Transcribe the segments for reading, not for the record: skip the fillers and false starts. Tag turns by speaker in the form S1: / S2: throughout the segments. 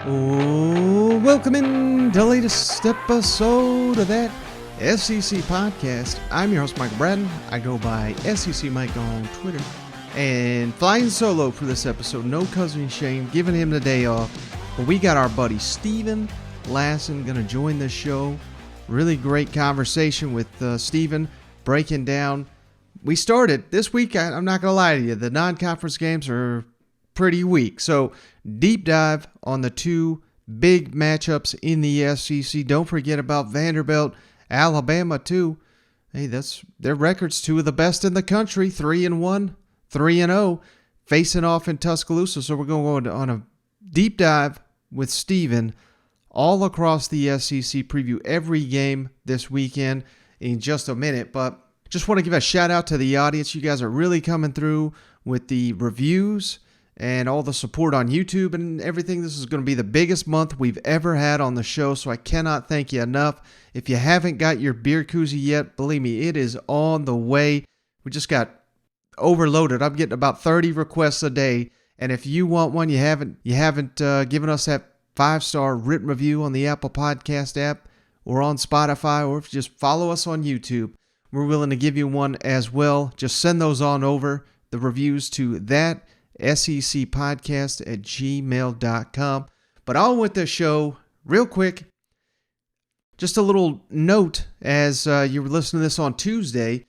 S1: Oh, welcome in to the latest episode of that SEC podcast. I'm your host, Michael Braden. I go by SEC Mike on Twitter. And flying solo for this episode, no cousin Shane, giving him the day off. But we got our buddy Steven Lassan going to join the show. Really great conversation with Steven, breaking down. We started this week, I'm not going to lie to you, the non-conference games are pretty weak. So deep dive on the two big matchups in the SEC. Don't forget about Vanderbilt, Alabama too. Hey, that's their records, two of the best in the country, 3-1, 3-0, facing off in Tuscaloosa. So we're going to go on a deep dive with Steven all across the SEC, preview every game this weekend in just a minute. But just want to give a shout out to the audience. You guys are really coming through with the reviews and all the support on YouTube and everything. This is going to be the biggest month we've ever had on the show, so I cannot thank you enough. If you haven't got your beer koozie yet, believe me, it is on the way. We just got overloaded. I'm getting about 30 requests a day, and if you want one, you haven't given us that 5-star written review on the Apple Podcast app or on Spotify, or if you just follow us on YouTube, we're willing to give you one as well. Just send those on over, the reviews, to that secpodcast@gmail.com. But on with the show, real quick, just a little note as you were listening to this on Tuesday,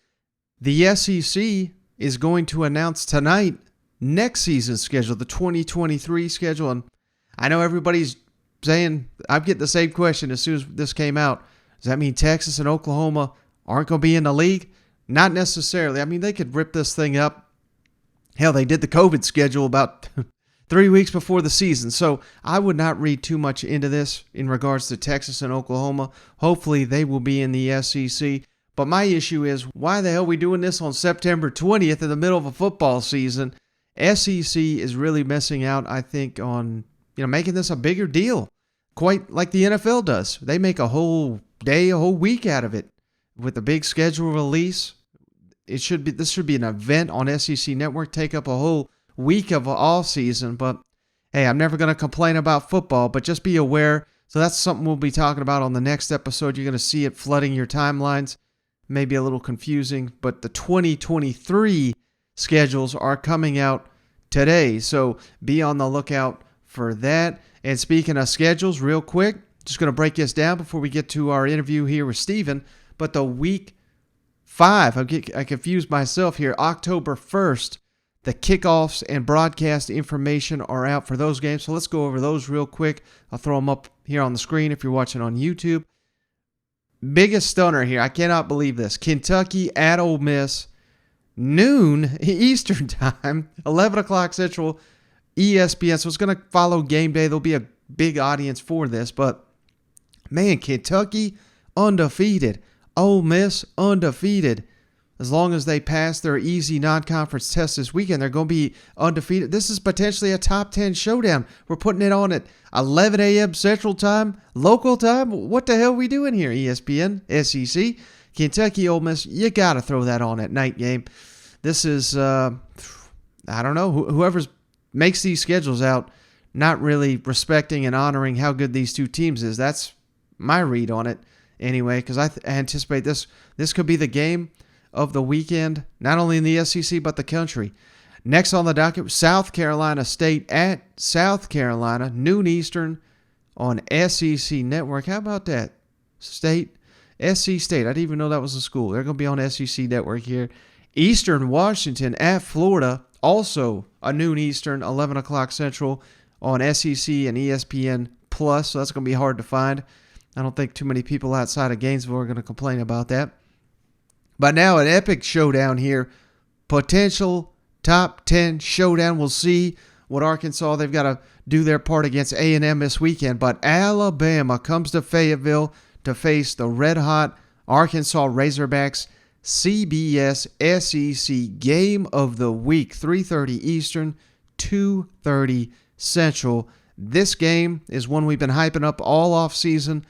S1: the SEC is going to announce tonight next season's schedule, the 2023 schedule. And I know everybody's saying, I'm getting the same question as soon as this came out. Does that mean Texas and Oklahoma aren't going to be in the league? Not necessarily. I mean, they could rip this thing up. Hell, they did the COVID schedule about 3 weeks before the season. So I would not read too much into this in regards to Texas and Oklahoma. Hopefully they will be in the SEC. But my issue is, why the hell are we doing this on September 20th in the middle of a football season? SEC is really missing out, I think, on making this a bigger deal. Quite like the NFL does. They make a whole day, a whole week out of it with a big schedule release. This should be an event on SEC Network, take up a whole week of all season. But hey, I'm never going to complain about football, but just be aware. So that's something we'll be talking about on the next episode. You're going to see it flooding your timelines. Maybe a little confusing, but the 2023 schedules are coming out today. So be on the lookout for that. And speaking of schedules, real quick, just going to break this down before we get to our interview here with Steven. But the week 5, I confused myself here, October 1st, the kickoffs and broadcast information are out for those games. So let's go over those real quick. I'll throw them up here on the screen if you're watching on YouTube. Biggest stunner here, I cannot believe this. Kentucky at Ole Miss, noon Eastern time, 11 o'clock Central, ESPN. So it's going to follow game day. There'll be a big audience for this. But, man, Kentucky undefeated. Ole Miss undefeated. As long as they pass their easy non-conference test this weekend, they're going to be undefeated. This is potentially a top 10 showdown. We're putting it on at 11 a.m. Central Time, local time. What the hell are we doing here, ESPN, SEC? Kentucky, Ole Miss, you got to throw that on at night game. This is, I don't know, whoever makes these schedules out, not really respecting and honoring how good these two teams is. That's my read on it. Anyway, because I anticipate this could be the game of the weekend, not only in the SEC, but the country. Next on the docket, South Carolina State at South Carolina, noon Eastern on SEC Network. How about that? SC State. I didn't even know that was a school. They're going to be on SEC Network here. Eastern Washington at Florida, also a noon Eastern, 11 o'clock Central on SEC and ESPN+. So that's going to be hard to find. I don't think too many people outside of Gainesville are going to complain about that. But now an epic showdown here. Potential top 10 showdown. We'll see what Arkansas, they've got to do their part against A&M this weekend. But Alabama comes to Fayetteville to face the red-hot Arkansas Razorbacks. CBS SEC Game of the Week, 3:30 Eastern, 2:30 Central. This game is one we've been hyping up all offseason.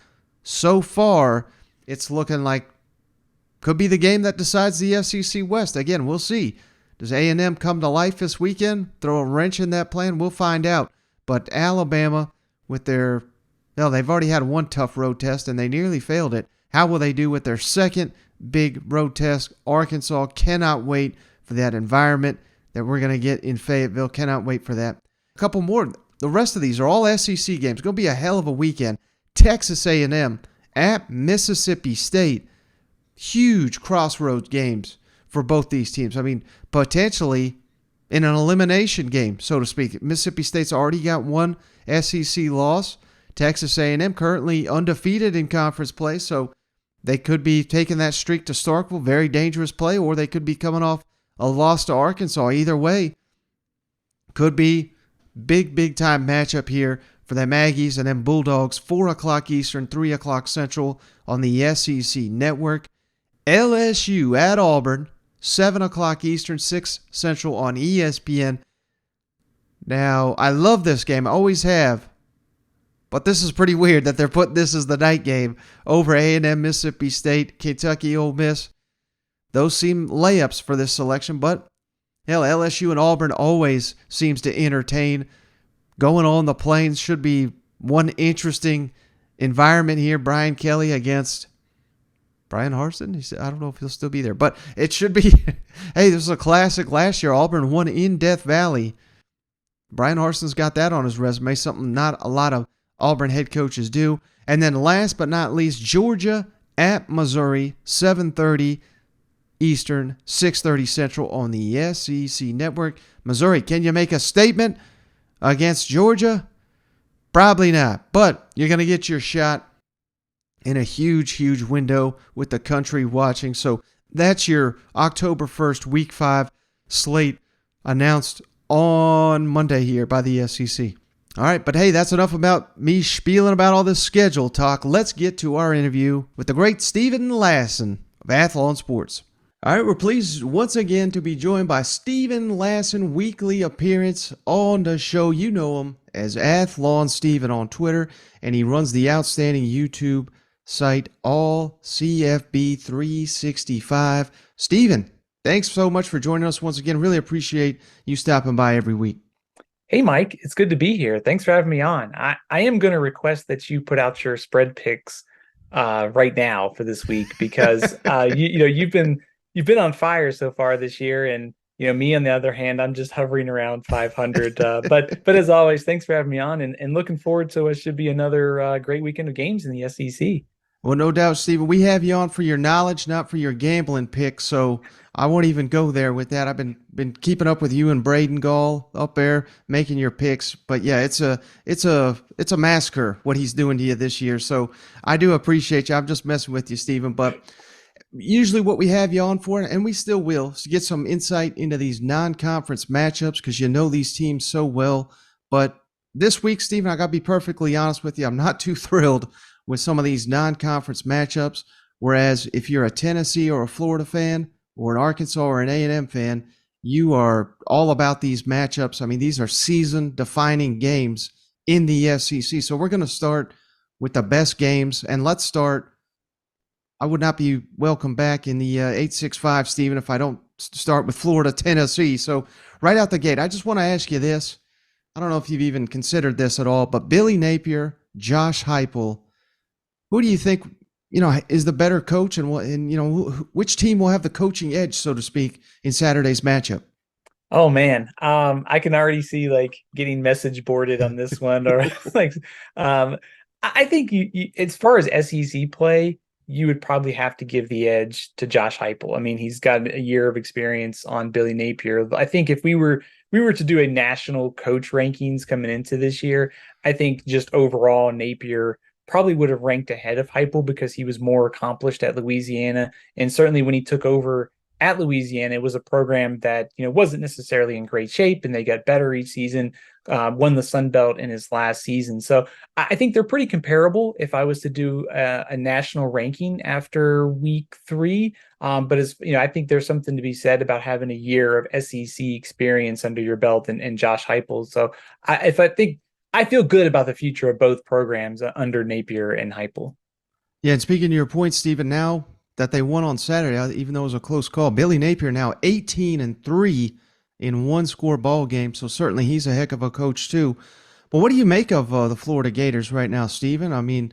S1: So far, it's looking like could be the game that decides the SEC West. Again, we'll see. Does A&M come to life this weekend? Throw a wrench in that plan? We'll find out. But Alabama with their, well, they've already had one tough road test and they nearly failed it. How will they do with their second big road test? Arkansas, cannot wait for that environment that we're going to get in Fayetteville. Cannot wait for that. A couple more. The rest of these are all SEC games. It's going to be a hell of a weekend. Texas A&M at Mississippi State. Huge crossroads games for both these teams. I mean, potentially in an elimination game, so to speak. Mississippi State's already got one SEC loss. Texas A&M currently undefeated in conference play, so they could be taking that streak to Starkville, very dangerous play, or they could be coming off a loss to Arkansas. Either way, could be big time matchup here for the Aggies and them Bulldogs. 4 o'clock Eastern, 3 o'clock Central on the SEC Network. LSU at Auburn, 7 o'clock Eastern, 6 Central on ESPN. Now, I love this game. I always have. But this is pretty weird that they're putting this as the night game over A&M, Mississippi State, Kentucky, Ole Miss. Those seem layups for this selection, but hell, LSU and Auburn always seems to entertain. Going on the Plains should be one interesting environment here. Brian Kelly against Brian Harsin. I don't know if he'll still be there, but it should be. Hey, this is a classic last year. Auburn won in Death Valley. Brian Harsin's got that on his resume, something not a lot of Auburn head coaches do. And then last but not least, Georgia at Missouri, 7:30 Eastern, 6:30 Central on the SEC Network. Missouri, can you make a statement against Georgia? Probably not, but you're going to get your shot in a huge window with the country watching. So that's your October 1st, Week 5 slate announced on Monday here by the SEC. All right, but hey, that's enough about me spieling about all this schedule talk. Let's get to our interview with the great Stephen Lassan of Athlon Sports. All right, we're pleased once again to be joined by Stephen Lassan, weekly appearance on the show. You know him as Athlon Steven on Twitter, and he runs the outstanding YouTube site All CFB 365. Stephen, thanks so much for joining us once again. Really appreciate you stopping by every week.
S2: Hey, Mike, it's good to be here. Thanks for having me on. I am going to request that you put out your spread picks right now for this week because you've been on fire so far this year, and me on the other hand, I'm just hovering around 500. But as always, thanks for having me on, and looking forward to what should be another great weekend of games in the SEC.
S1: Well, no doubt, Stephen. We have you on for your knowledge, not for your gambling picks. So I won't even go there with that. I've been keeping up with you and Braden Gall up there making your picks. But yeah, it's a massacre what he's doing to you this year. So I do appreciate you. I'm just messing with you, Stephen. But usually what we have you on for, and we still will, is to get some insight into these non-conference matchups because you know these teams so well. But this week, Stephen, I got to be perfectly honest with you. I'm not too thrilled with some of these non-conference matchups, whereas if you're a Tennessee or a Florida fan or an Arkansas or an A&M fan, you are all about these matchups. I mean, these are season-defining games in the SEC. So we're going to start with the best games, and let's start. I would not be welcome back in the 865, Stephen, if I don't start with Florida, Tennessee. So right out the gate, I just want to ask you this. I don't know if you've even considered this at all, but Billy Napier, Josh Heupel, who do you think, is the better coach, and which team will have the coaching edge, so to speak, in Saturday's matchup?
S2: Oh man, I can already see getting message boarded on this one, or I think you as far as SEC play, you would probably have to give the edge to Josh Heupel. I mean, he's got a year of experience on Billy Napier. I think if we were to do a national coach rankings coming into this year, I think just overall Napier probably would have ranked ahead of Heupel because he was more accomplished at Louisiana. And certainly when he took over at Louisiana, it was a program that, wasn't necessarily in great shape, and they got better each season, won the Sun Belt in his last season. So I think they're pretty comparable if I was to do a national ranking after week 3. But I think there's something to be said about having a year of SEC experience under your belt and Josh Heupel. So I feel good about the future of both programs under Napier and Heupel.
S1: Yeah, and speaking to your point, Stephen, now that they won on Saturday, even though it was a close call, Billy Napier now 18-3 in one-score ball game, so certainly he's a heck of a coach too. Well, what do you make of the Florida Gators right now, Steven? I mean,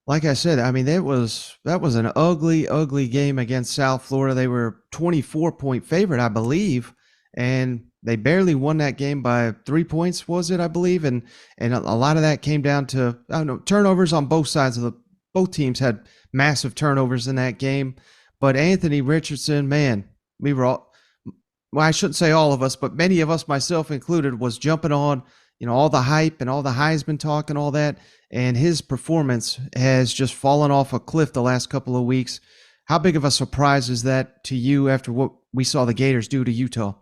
S1: like I said, I mean that was an ugly, ugly game against South Florida. They were 24-point favorite, I believe, and they barely won that game by 3 points, was it? I believe, and a lot of that came down to I don't know turnovers on both sides of the both teams had massive turnovers in that game. But Anthony Richardson, man, we were all well, I shouldn't say all of us, but many of us, myself included, was jumping on, all the hype and all the Heisman talk and all that. And his performance has just fallen off a cliff the last couple of weeks. How big of a surprise is that to you after what we saw the Gators do to Utah?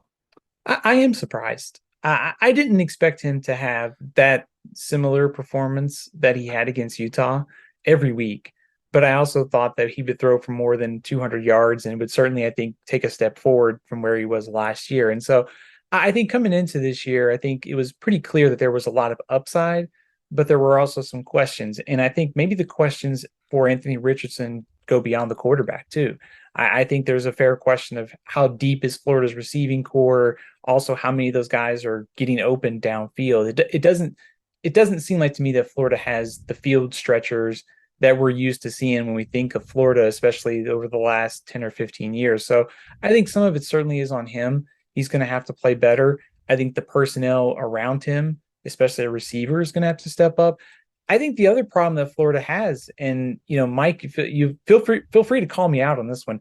S2: I am surprised. I didn't expect him to have that similar performance that he had against Utah every week. But I also thought that he would throw for more than 200 yards and would certainly, I think, take a step forward from where he was last year. And so I think coming into this year, I think it was pretty clear that there was a lot of upside, but there were also some questions. And I think maybe the questions for Anthony Richardson go beyond the quarterback, too. I think there's a fair question of how deep is Florida's receiving core, also how many of those guys are getting open downfield. It doesn't seem like to me that Florida has the field stretchers that we're used to seeing when we think of Florida, especially over the last 10 or 15 years. So I think some of it certainly is on him. He's going to have to play better. I think the personnel around him, especially a receiver, is going to have to step up. I think the other problem that Florida has, and Mike, if you feel free to call me out on this one.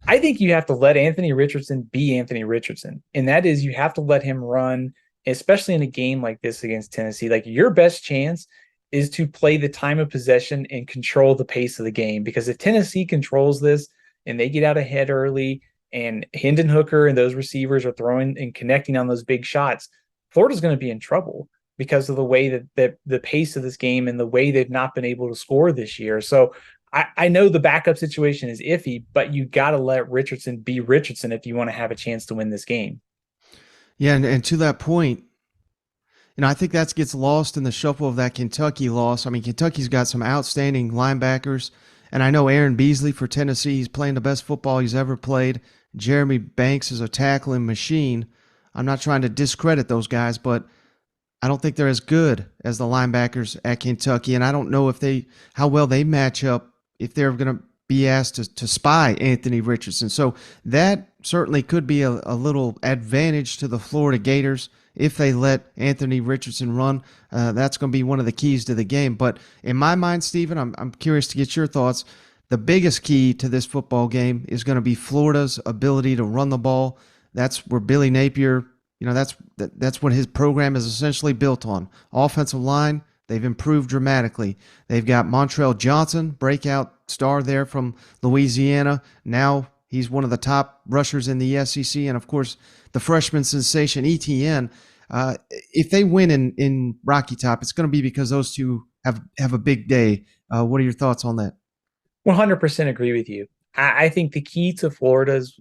S2: I think you have to let Anthony Richardson be Anthony Richardson, and that is you have to let him run, especially in a game like this against Tennessee. Like your best chance is to play the time of possession and control the pace of the game, because if Tennessee controls this and they get out ahead early, and Hendon Hooker and those receivers are throwing and connecting on those big shots, Florida's going to be in trouble because of the way that the pace of this game and the way they've not been able to score this year. So I know the backup situation is iffy, but you got to let Richardson be Richardson if you want to have a chance to win this game.
S1: Yeah, and to that point, I think that gets lost in the shuffle of that Kentucky loss. I mean, Kentucky's got some outstanding linebackers, and I know Aaron Beasley for Tennessee, he's playing the best football he's ever played. Jeremy Banks is a tackling machine. I'm not trying to discredit those guys, but I don't think they're as good as the linebackers at Kentucky, and I don't know how well they match up if they're going to be asked to spy Anthony Richardson. So that certainly could be a little advantage to the Florida Gators if they let Anthony Richardson run. That's going to be one of the keys to the game. But in my mind, Stephen, I'm curious to get your thoughts. The biggest key to this football game is going to be Florida's ability to run the ball. That's where Billy Napier, that's what his program is essentially built on. Offensive line, they've improved dramatically. They've got Montrell Johnson, breakout star there from Louisiana. Now he's one of the top rushers in the SEC, and of course the freshman sensation ETN. If they win in Rocky Top, it's going to be because those two have a big day. What are your thoughts on that?
S2: 100% agree with you. I think the key to Florida's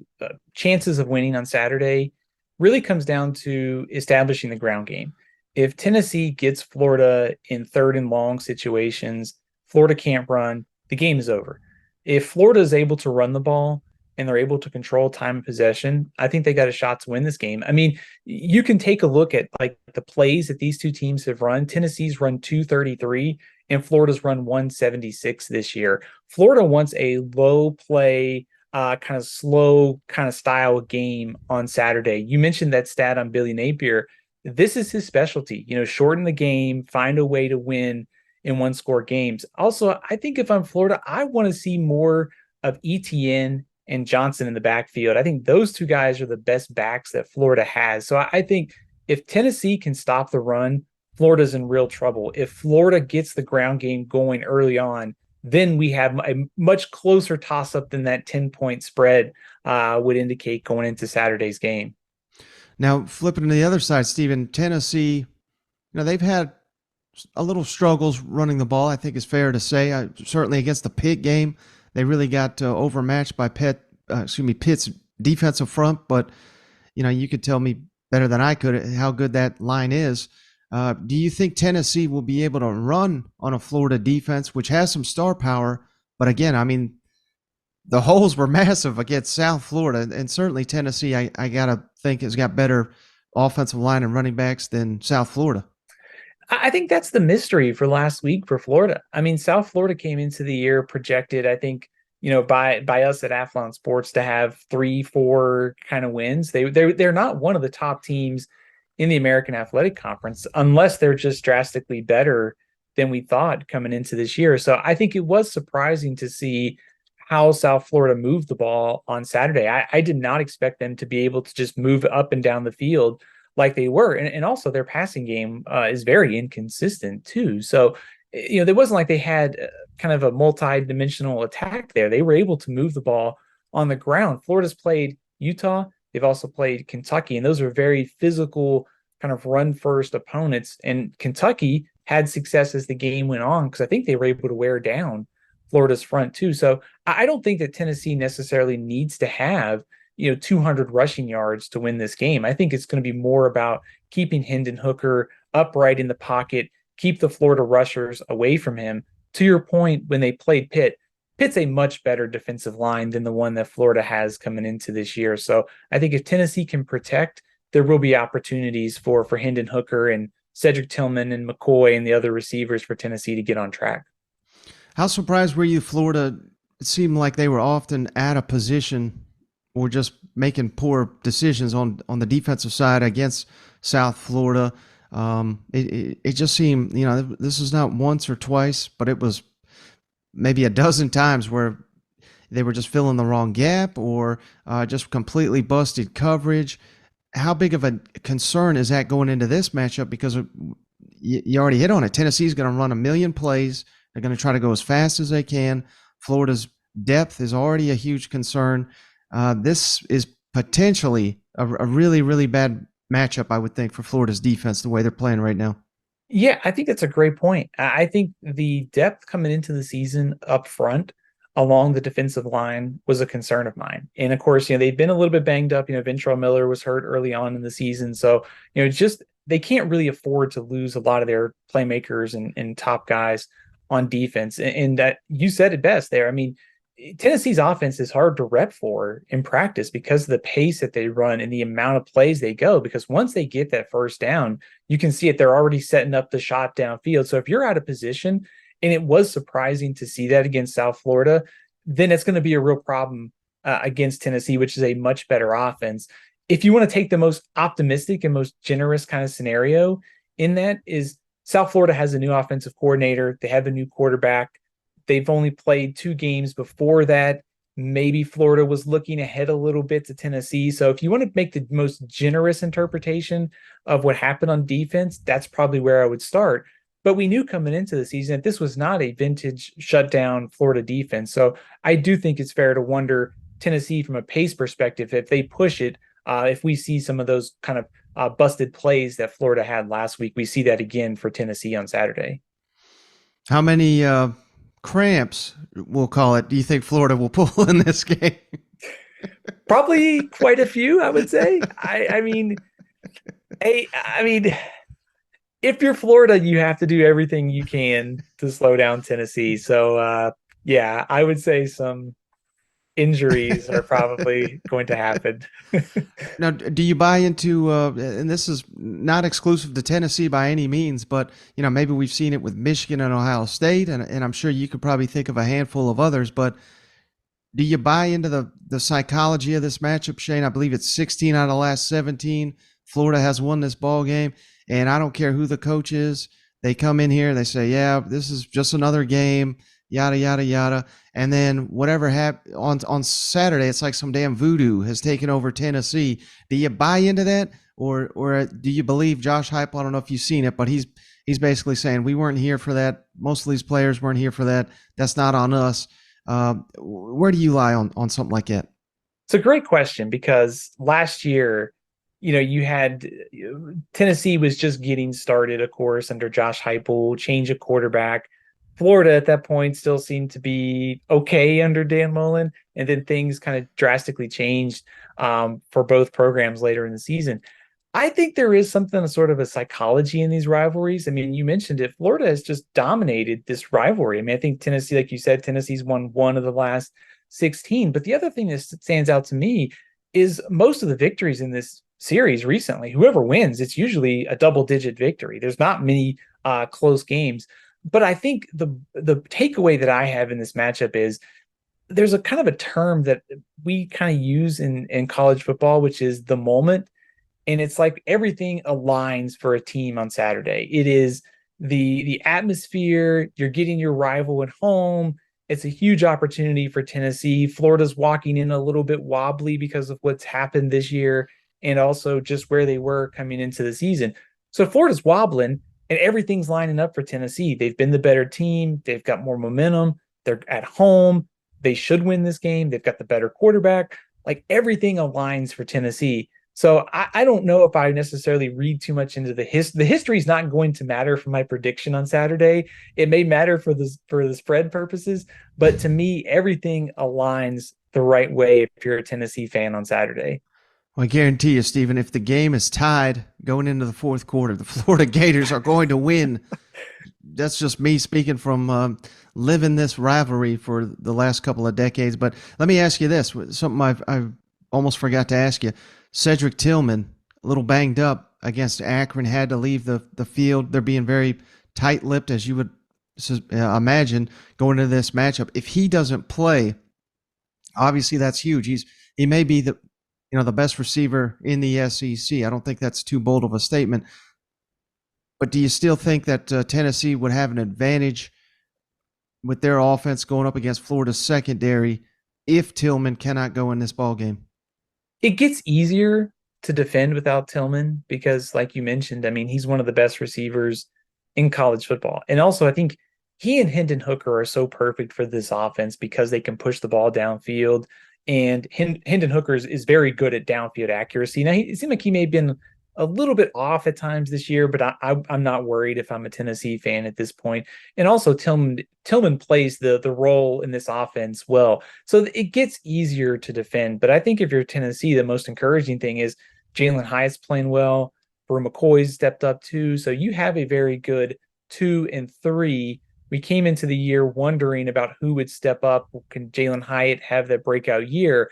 S2: chances of winning on Saturday really comes down to establishing the ground game. If Tennessee gets Florida in third and long situations, Florida can't run, the game is over. If Florida is able to run the ball and they're able to control time of possession, I think they got a shot to win this game. I mean, you can take a look at like the plays that these two teams have run. Tennessee's run 233 and Florida's run 176 this year. Florida wants a low play, kind of slow kind of style game on Saturday. You mentioned that stat on Billy Napier. This is his specialty, shorten the game, find a way to win in one score games. Also, I think if I'm Florida, I want to see more of ETN and Johnson in the backfield. I think those two guys are the best backs that Florida has. So I think if Tennessee can stop the run, Florida's in real trouble. If Florida gets the ground game going early on, then we have a much closer toss-up than that 10-point spread would indicate going into Saturday's game.
S1: Now, flipping to the other side, Stephen, Tennessee, they've had a little struggles running the ball, I think is fair to say. Certainly against the Pitt game, they really got overmatched by Pitt's defensive front. But, you could tell me better than I could how good that line is. Do you think Tennessee will be able to run on a Florida defense, which has some star power? But again, I mean, the holes were massive against South Florida, and certainly Tennessee, I got to think, has got better offensive line and running backs than South Florida.
S2: I think that's the mystery for last week for Florida. I mean, South Florida came into the year projected, I think, by us at Athlon Sports to have 3, 4 kind of wins. They're not one of the top teams in the American Athletic Conference unless they're just drastically better than we thought coming into this year. So I think it was surprising to see how South Florida moved the ball on Saturday. I did not expect them to be able to just move up and down the field like they were. And also their passing game is very inconsistent too. So, there wasn't like they had kind of a multi-dimensional attack there. They were able to move the ball on the ground. Florida's played Utah. They've also played Kentucky, and those are very physical kind of run first opponents. And Kentucky had success as the game went on because I think they were able to wear down Florida's front too. So I don't think that Tennessee necessarily needs to have 200 rushing yards to win this game. I think it's going to be more about keeping Hendon Hooker upright in the pocket, keep the Florida rushers away from him. To your point, when they played Pitt, Pitt's a much better defensive line than the one that Florida has coming into this year. So I think if Tennessee can protect, there will be opportunities for Hendon Hooker and Cedric Tillman and McCoy and the other receivers for Tennessee to get on track.
S1: How surprised were you, Florida? It seemed like they were often out of position or just making poor decisions on the defensive side against South Florida. It just seemed, this is not once or twice, but it was maybe a dozen times where they were just filling the wrong gap or just completely busted coverage. How big of a concern is that going into this matchup? Because you already hit on it. Tennessee's going to run a million plays. They're going to try to go as fast as they can. Florida's depth is already a huge concern. This is potentially a really, really bad matchup, I would think, for Florida's defense, the way they're playing right now.
S2: Yeah, I think that's a great point. I think the depth coming into the season up front along the defensive line was a concern of mine. And of course, they've been a little bit banged up. Ventrell Miller was hurt early on in the season. So, just they can't really afford to lose a lot of their playmakers and top guys on defense. And that you said it best there. I mean, Tennessee's offense is hard to rep for in practice because of the pace that they run and the amount of plays they go. Because once they get that first down, you can see it. They're already setting up the shot downfield. So if you're out of position, and it was surprising to see that against South Florida, then it's going to be a real problem against Tennessee, which is a much better offense. If you want to take the most optimistic and most generous kind of scenario in that is South Florida has a new offensive coordinator. They have a new quarterback. They've only played 2 games before that. Maybe Florida was looking ahead a little bit to Tennessee. So if you want to make the most generous interpretation of what happened on defense, that's probably where I would start. But we knew coming into the season that this was not a vintage shutdown Florida defense. So I do think it's fair to wonder Tennessee from a pace perspective, if they push it, if we see some of those kind of busted plays that Florida had last week, we see that again for Tennessee on Saturday.
S1: How many cramps, we'll call it, do you think Florida will pull in this game?
S2: Probably quite a few, I would say. I mean, if you're Florida, you have to do everything you can to slow down Tennessee. So, yeah, I would say some injuries are probably going to happen.
S1: Now, do you buy into, and this is not exclusive to Tennessee by any means, but, maybe we've seen it with Michigan and Ohio State, and I'm sure you could probably think of a handful of others, but do you buy into the psychology of this matchup, Shane? I believe it's 16 out of the last 17. Florida has won this ball game, and I don't care who the coach is. They come in here, they say, yeah, this is just another game, yada, yada, yada. And then whatever happened on Saturday, it's like some damn voodoo has taken over Tennessee. Do you buy into that? Or do you believe Josh Heupel? I don't know if you've seen it, but he's basically saying we weren't here for that. Most of these players weren't here for that. That's not on us. Where do you lie on something like that?
S2: It's a great question because last year, you had Tennessee was just getting started, of course, under Josh Heupel, change of quarterback. Florida at that point still seemed to be okay under Dan Mullen, and then things kind of drastically changed for both programs later in the season. I think there is something sort of a psychology in these rivalries. I mean, you mentioned it. Florida has just dominated this rivalry. I mean, I think Tennessee, like you said, Tennessee's won 1 of the last 16. But the other thing that stands out to me is most of the victories in this series recently. Whoever wins, it's usually a double-digit victory. There's not many close games. But I think the takeaway that I have in this matchup is there's a kind of a term that we kind of use in college football, which is the moment. And it's like everything aligns for a team on Saturday. It is the atmosphere, you're getting your rival at home. It's a huge opportunity for Tennessee. Florida's walking in a little bit wobbly because of what's happened this year and also just where they were coming into the season. So Florida's wobbling and everything's lining up for Tennessee. They've been the better team, they've got more momentum, they're at home. They should win this game. They've got the better quarterback. Like everything aligns for Tennessee. So I don't know if I necessarily read too much into the history. The history is not going to matter for my prediction on Saturday. It may matter for the spread purposes, but to me, everything aligns the right way if you're a Tennessee fan on Saturday.
S1: Well, I guarantee you, Stephen, if the game is tied going into the fourth quarter, the Florida Gators are going to win. That's just me speaking from living this rivalry for the last couple of decades. But let me ask you this, something I almost forgot to ask you. Cedric Tillman, a little banged up against Akron, had to leave the field. They're being very tight-lipped, as you would imagine, going into this matchup. If he doesn't play, obviously that's huge. He may be the best receiver in the SEC. I don't think that's too bold of a statement. But do you still think that Tennessee would have an advantage with their offense going up against Florida's secondary if Tillman cannot go in this ball game?
S2: It gets easier to defend without Tillman because, like you mentioned, I mean, he's one of the best receivers in college football. And also, I think he and Hendon Hooker are so perfect for this offense because they can push the ball downfield. And Hendon Hooker is very good at downfield accuracy. Now, it seemed like he may have been a little bit off at times this year, but I'm not worried if I'm a Tennessee fan at this point. And also, Tillman plays the role in this offense well, so it gets easier to defend. But I think if you're Tennessee, the most encouraging thing is Jalen Hyatt's playing well. Brew McCoy's stepped up too, so you have a very good 2 and 3. We came into the year wondering about who would step up. Can Jalen Hyatt have that breakout year?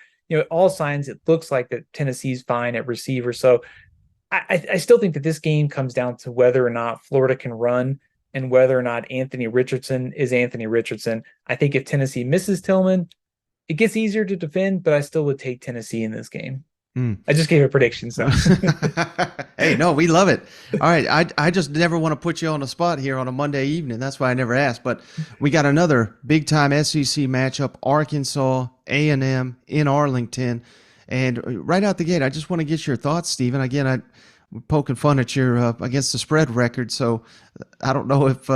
S2: All signs it looks like that Tennessee's fine at receiver. So I still think that this game comes down to whether or not Florida can run and whether or not Anthony Richardson is Anthony Richardson. I think if Tennessee misses Tillman, it gets easier to defend, but I still would take Tennessee in this game. I just gave a prediction. So,
S1: hey, no, we love it. All right, I just never want to put you on the spot here on a Monday evening. That's why I never asked. But we got another big time SEC matchup: Arkansas A&M in Arlington. And right out the gate, I just want to get your thoughts, Stephen. Again, we're poking fun at your against the spread record, so I don't know if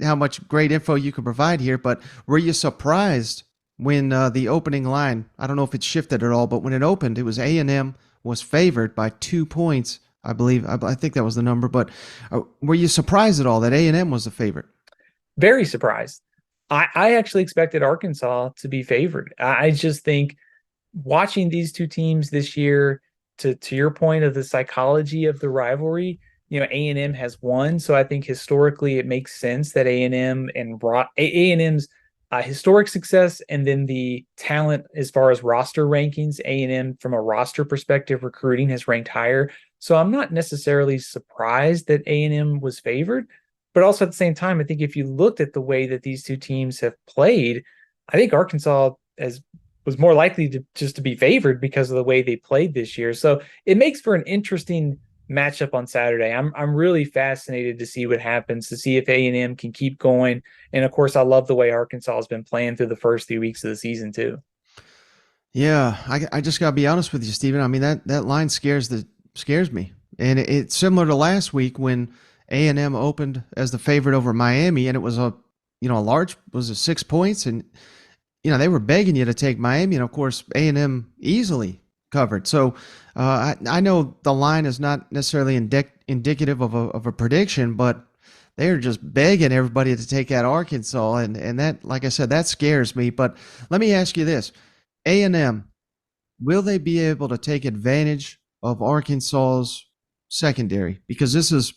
S1: how much great info you can provide here. But were you surprised when the opening line? I don't know if it shifted at all, but when it opened, it was A&M was favored by 2 points, I believe. I think that was the number. But were you surprised at all that A&M was the favorite?
S2: Very surprised. I actually expected Arkansas to be favored. I just think watching these two teams this year, to your point of the psychology of the rivalry, A&M has won, so I think historically it makes sense that A&M and A&M's historic success and then the talent as far as roster rankings, A&M from a roster perspective, recruiting has ranked higher. So I'm not necessarily surprised that A&M was favored, but also at the same time, I think if you looked at the way that these two teams have played, I think Arkansas was more likely to be favored because of the way they played this year. So it makes for an interesting matchup on Saturday. I'm really fascinated to see what happens, to see if A&M can keep going. And of course, I love the way Arkansas has been playing through the first 3 weeks of the season too.
S1: Yeah, I just gotta be honest with you, Stephen. I mean that line scares me, and it's similar to last week when A&M opened as the favorite over Miami, and it was a large, was it 6 points, and they were begging you to take Miami, and of course, A&M easily covered. So I know the line is not necessarily indicative of a prediction, but they're just begging everybody to take out Arkansas, and that, like I said, that scares me. But let me ask you this: A&M, will they be able to take advantage of Arkansas's secondary? Because this is,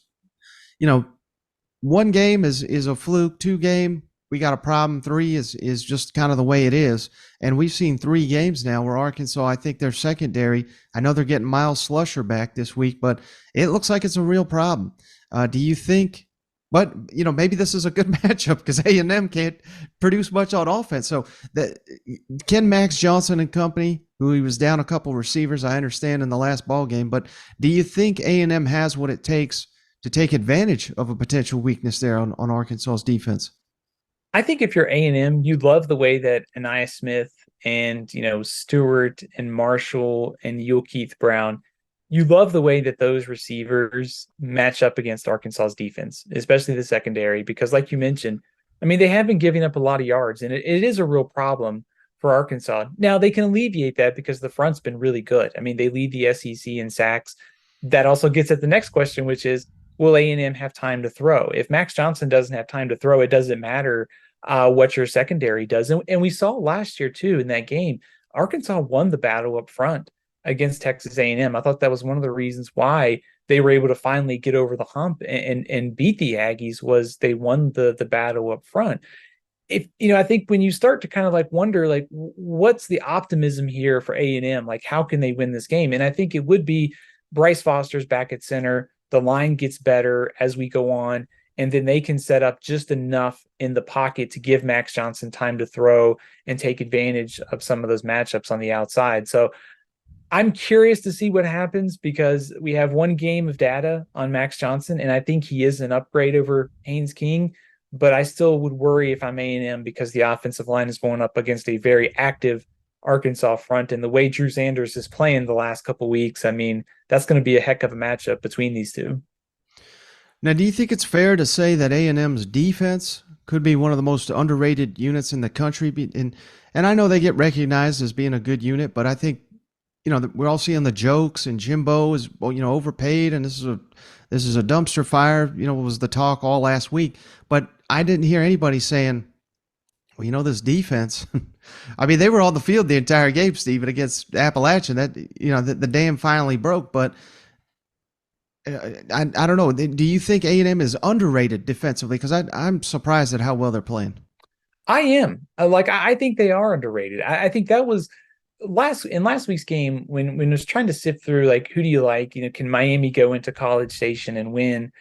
S1: one game is a fluke, 2 game we got a problem. 3 is just kind of the way it is. And we've seen 3 games now where Arkansas, I think their secondary, I know they're getting Miles Slusher back this week, but it looks like it's a real problem. Do you think? But maybe this is a good matchup because A&M can't produce much on offense. So can Max Johnson and company, who he was down a couple receivers, I understand in the last ball game, but do you think A&M has what it takes to take advantage of a potential weakness there on Arkansas's defense?
S2: I think if you're A&M, you love the way that Anaya Smith and Stewart and Marshall and Yule Keith Brown, you love the way that those receivers match up against Arkansas's defense, especially the secondary, because like you mentioned, I mean, they have been giving up a lot of yards, and it is a real problem for Arkansas. Now they can alleviate that because the front's been really good. I mean, they lead the SEC in sacks. That also gets at the next question, which is, will A&M have time to throw? If Max Johnson doesn't have time to throw, it doesn't matter what your secondary does. And we saw last year too in that game, Arkansas won the battle up front against Texas A&M. I thought that was one of the reasons why they were able to finally get over the hump and beat the Aggies was they won the battle up front. If I think when you start to kind of like wonder like what's the optimism here for A&M, like how can they win this game? And I think it would be Bryce Foster's back at center. The line gets better as we go on, and then they can set up just enough in the pocket to give Max Johnson time to throw and take advantage of some of those matchups on the outside. So I'm curious to see what happens because we have one game of data on Max Johnson, and I think he is an upgrade over Haynes King, but I still would worry if I'm A&M because the offensive line is going up against a very active Arkansas front, and the way Drew Sanders is playing the last couple of weeks, I mean, that's going to be a heck of a matchup between these two.
S1: Now, do you think it's fair to say that A&M's defense could be one of the most underrated units in the country? And I know they get recognized as being a good unit, but I think we're all seeing the jokes and Jimbo is overpaid and this is a dumpster fire. Was the talk all last week, but I didn't hear anybody saying, well, this defense. I mean, they were on the field the entire game, Stephen, against Appalachian. That the dam finally broke, but. I don't know. Do you think A&M is underrated defensively? Because I'm surprised at how well they're playing.
S2: I am. I think they are underrated. I think that was last week's game when it was trying to sift through like who do you like? Can Miami go into College Station and win?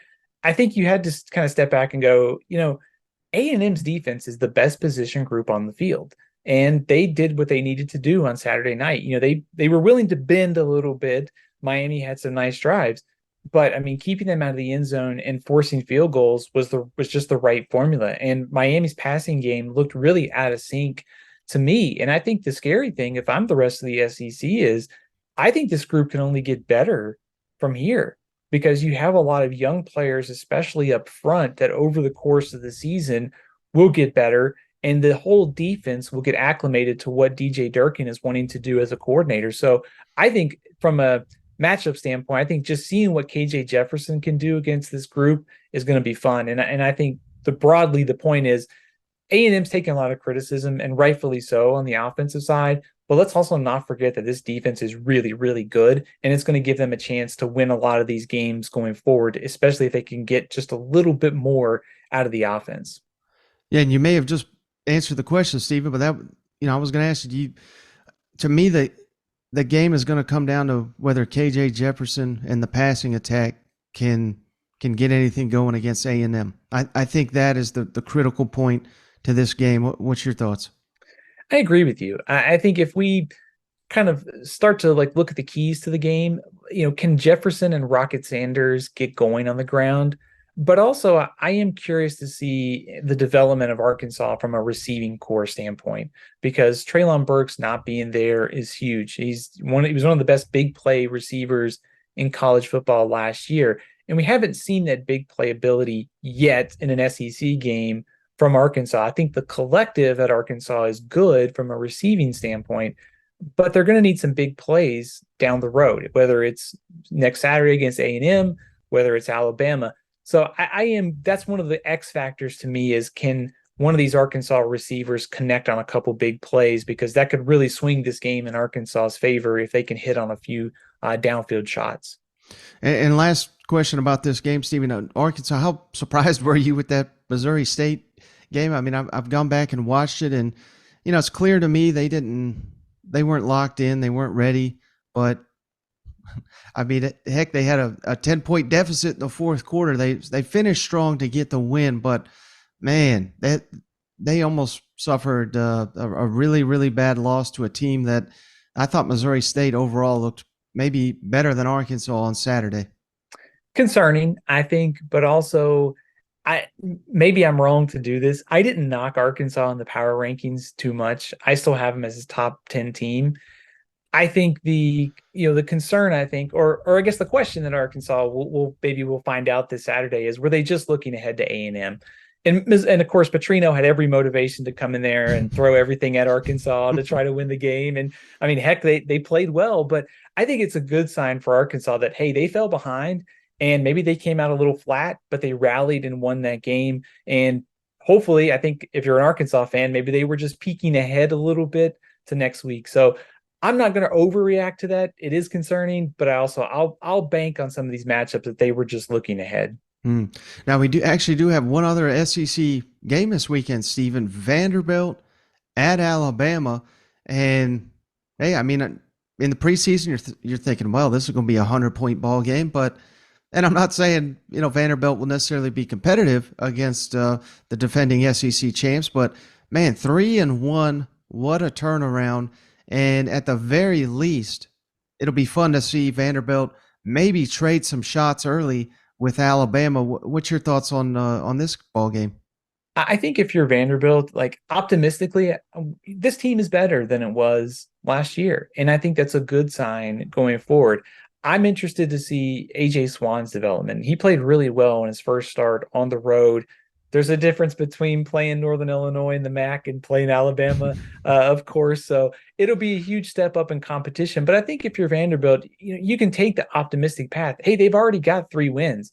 S2: I think you had to kind of step back and go, A&M's defense is the best position group on the field. And they did what they needed to do on Saturday night. They were willing to bend a little bit. Miami had some nice drives. But I mean, keeping them out of the end zone and forcing field goals was just the right formula. And Miami's passing game looked really out of sync to me. And I think the scary thing, if I'm the rest of the SEC, is I think this group can only get better from here because you have a lot of young players, especially up front, that over the course of the season will get better. And the whole defense will get acclimated to what DJ Durkin is wanting to do as a coordinator. So I think from a matchup standpoint, I think just seeing what KJ Jefferson can do against this group is going to be fun. And I think broadly the point is A&M's taking a lot of criticism, and rightfully so, on the offensive side. But let's also not forget that this defense is really, really good, and it's going to give them a chance to win a lot of these games going forward, especially if they can get just a little bit more out of the offense.
S1: Yeah, and you may have just answered the question, Stephen, but that I was going to ask you. To me, the game is going to come down to whether KJ Jefferson and the passing attack can get anything going against A&M. I think that is the critical point to this game. What's your thoughts?
S2: I agree with you. I think if we kind of start to look at the keys to the game, can Jefferson and Rocket Sanders get going on the ground? But also, I am curious to see the development of Arkansas from a receiving core standpoint, because Treylon Burks not being there is huge. He was one of the best big play receivers in college football last year, and we haven't seen that big play ability yet in an SEC game from Arkansas. I think the collective at Arkansas is good from a receiving standpoint, but they're going to need some big plays down the road, whether it's next Saturday against A&M, whether it's Alabama. So that's one of the X factors to me is, can one of these Arkansas receivers connect on a couple big plays, because that could really swing this game in Arkansas's favor if they can hit on a few downfield shots.
S1: And last question about this game, Stephen, Arkansas, how surprised were you with that Missouri State game. I mean, I've gone back and watched it, and it's clear to me they weren't locked in, they weren't ready. But I mean, heck, they had a 10-point deficit in the fourth quarter. They finished strong to get the win, but man, they almost suffered a really, really bad loss to a team that I thought Missouri State overall looked maybe better than Arkansas on Saturday.
S2: Concerning, I think, but also I maybe I'm wrong to do this. I didn't knock Arkansas in the power rankings too much. I still have them as a top 10 team. I think the concern, I think, or I guess the question that Arkansas will maybe we'll find out this Saturday is, were they just looking ahead to A&M? And of course, Petrino had every motivation to come in there and throw everything at Arkansas to try to win the game. And I mean, heck, they played well, but I think it's a good sign for Arkansas that, hey, they fell behind and maybe they came out a little flat, but they rallied and won that game. And hopefully, I think if you're an Arkansas fan, maybe they were just peeking ahead a little bit to next week. So I'm not going to overreact to that. It is concerning, but I'll bank on some of these matchups that they were just looking ahead.
S1: Now we do have one other SEC game this weekend, Stephen. Vanderbilt at Alabama, and hey, I mean, in the preseason, you're thinking, well, this is going to be a 100-point ball game, and I'm not saying Vanderbilt will necessarily be competitive against the defending SEC champs, but man, 3-1, what a turnaround! And at the very least, it'll be fun to see Vanderbilt maybe trade some shots early with Alabama. What's your thoughts on this ball game?
S2: I think if you're Vanderbilt, like optimistically, this team is better than it was last year. And I think that's a good sign going forward. I'm interested to see AJ Swan's development. He played really well in his first start on the road. There's a difference between playing Northern Illinois in the MAC and playing Alabama, of course. So it'll be a huge step up in competition. But I think if you're Vanderbilt, you can take the optimistic path. Hey, they've already got 3 wins.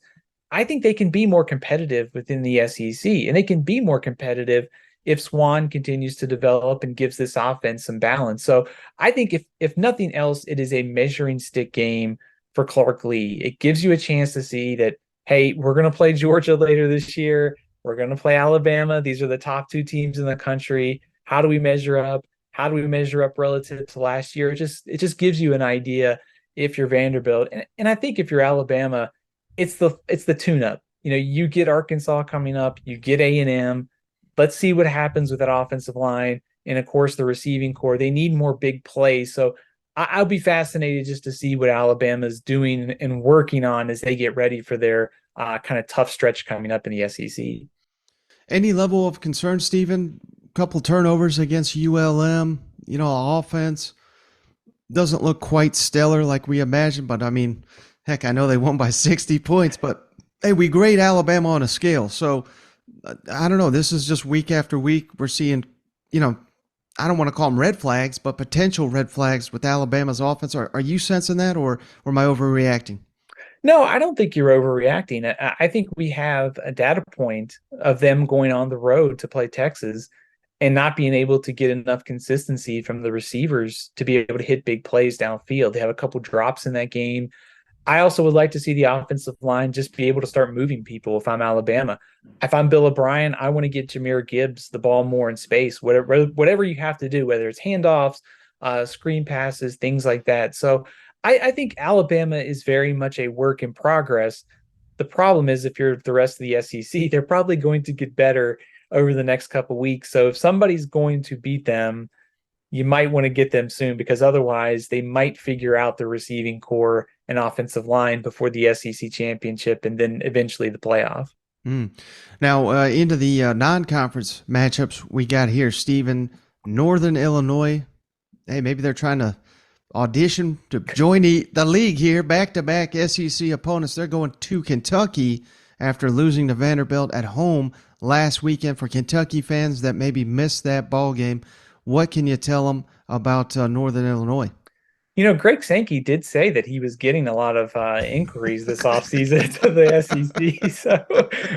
S2: I think they can be more competitive within the SEC, and they can be more competitive if Swan continues to develop and gives this offense some balance. So I think if nothing else, it is a measuring stick game for Clark Lee. It gives you a chance to see that, hey, we're going to play Georgia later this year. We're going to play Alabama. These are the top 2 teams in the country. How do we measure up? How do we measure up relative to last year? It just gives you an idea if you're Vanderbilt. And I think if you're Alabama, it's the tune-up. You get Arkansas coming up, you get A&M. Let's see what happens with that offensive line. And of course, the receiving core, they need more big plays. So I'll be fascinated just to see what Alabama's doing and working on as they get ready for their kind of tough stretch coming up in the SEC.
S1: Any level of concern, Stephen? Couple turnovers against ULM. Offense doesn't look quite stellar like we imagined, but I mean, heck, I know they won by 60 points, but hey, we grade Alabama on a scale. So I don't know. This is just week after week. We're seeing, I don't want to call them red flags, but potential red flags with Alabama's offense. Are you sensing that, or am I overreacting?
S2: No, I don't think you're overreacting. I think we have a data point of them going on the road to play Texas and not being able to get enough consistency from the receivers to be able to hit big plays downfield. They have a couple drops in that game. I also would like to see the offensive line just be able to start moving people if I'm Alabama. If I'm Bill O'Brien, I want to get Jahmyr Gibbs the ball more in space, whatever you have to do, whether it's handoffs, screen passes, things like that. So I think Alabama is very much a work in progress. The problem is if you're the rest of the SEC, they're probably going to get better over the next couple of weeks. So if somebody's going to beat them, you might want to get them soon, because otherwise they might figure out the receiving core and offensive line before the SEC championship and then eventually the playoff.
S1: Now, into the non-conference matchups we got here, Stephen. Northern Illinois, hey, maybe they're trying to audition to join the league here. Back-to-back SEC opponents. They're going to Kentucky after losing to Vanderbilt at home last weekend. For Kentucky fans that maybe missed that ball game, what can you tell them about Northern Illinois?
S2: Greg Sankey did say that he was getting a lot of inquiries this offseason to the SEC. So